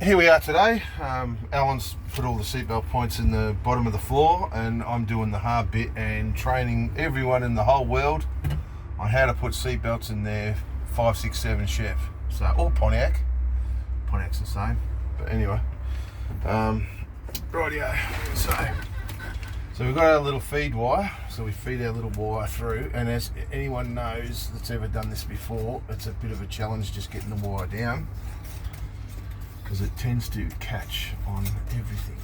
Here we are today. Alan's put all the seatbelt points in the bottom of the floor and I'm doing the hard bit and training everyone in the whole world on how to put seatbelts in their 5, 6, 7 Chev. So, or Pontiac. Pontiac's the same. But anyway. Rightio. So we've got our little feed wire. So we feed our little wire through, and as anyone knows that's ever done this before, it's a bit of a challenge just getting the wire down, because it tends to catch on everything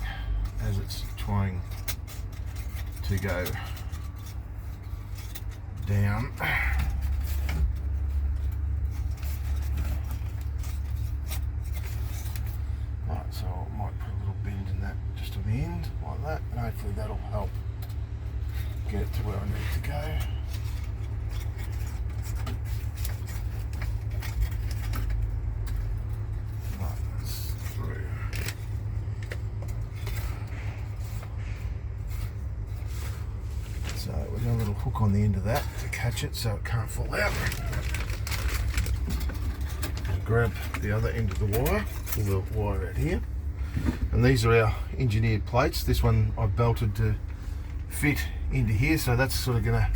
as it's trying to go down. Right, so I might put a little bend in that just on the end, like that, and hopefully that'll help get it to where I need to go. So we've got a little hook on the end of that to catch it so it can't fall out. Grab the other end of the wire, pull the wire out here. And these are our engineered plates. This one I've belted to fit into here, so that's sort of going to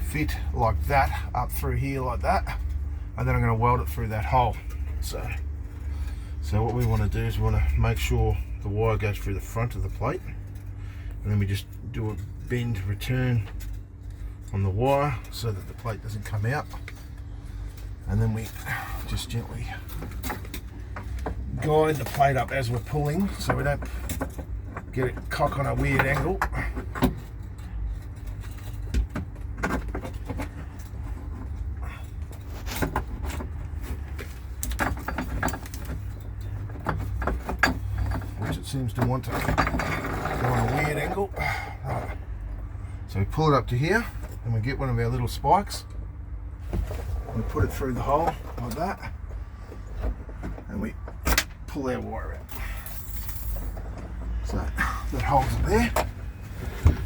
fit like that, up through here like that. And then I'm going to weld it through that hole. So what we want to do is we want to make sure the wire goes through the front of the plate. And then we just do a bend return on the wire so that the plate doesn't come out, and then we just gently guide the plate up as we're pulling so we don't get it cock on a weird angle. Which it seems to want to go on a weird angle. So we pull it up to here, and we get one of our little spikes, we put it through the hole like that, and we pull our wire out. So that holds it there.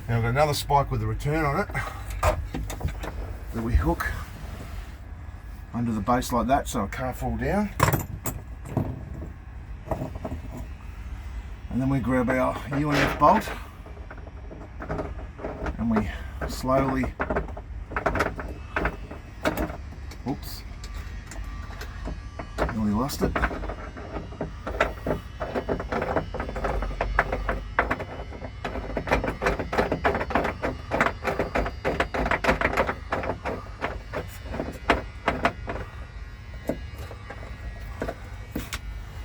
Now I've got another spike with a return on it that we hook under the base like that so it can't fall down. And then we grab our U&F bolt and we slowly, oops, nearly lost it.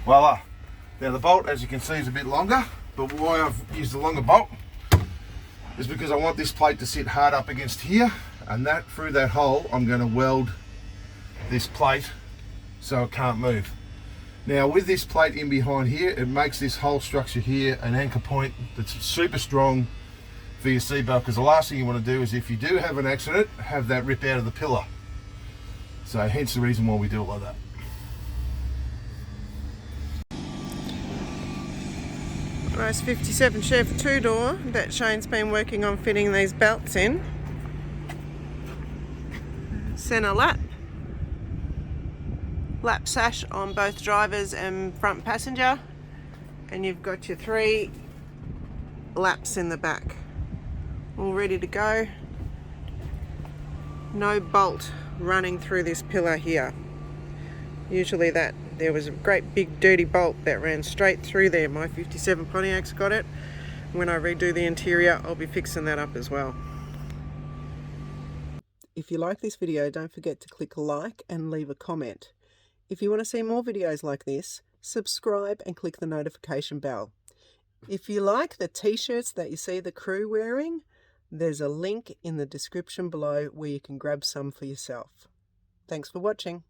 Voila. Now the bolt, as you can see, is a bit longer, but why I've used the longer bolt is because I want this plate to sit hard up against here, and that through that hole I'm going to weld this plate so it can't move. Now with this plate in behind here, it makes this whole structure here an anchor point that's super strong for your seatbelt, because the last thing you want to do is, if you do have an accident, have that rip out of the pillar. So hence the reason why we do it like that. Nice 57 Chev 2-door that Shane's been working on fitting these belts in. Centre lap sash on both drivers and front passenger, and you've got your 3 laps in the back, all ready to go. No bolt running through this pillar here. Usually there was a great big dirty bolt that ran straight through there. My 57 Pontiac's got it. When I redo the interior, I'll be fixing that up as well. If you like this video, don't forget to click like and leave a comment. If you want to see more videos like this, subscribe and click the notification bell. If you like the t-shirts that you see the crew wearing, there's a link in the description below where you can grab some for yourself. Thanks for watching.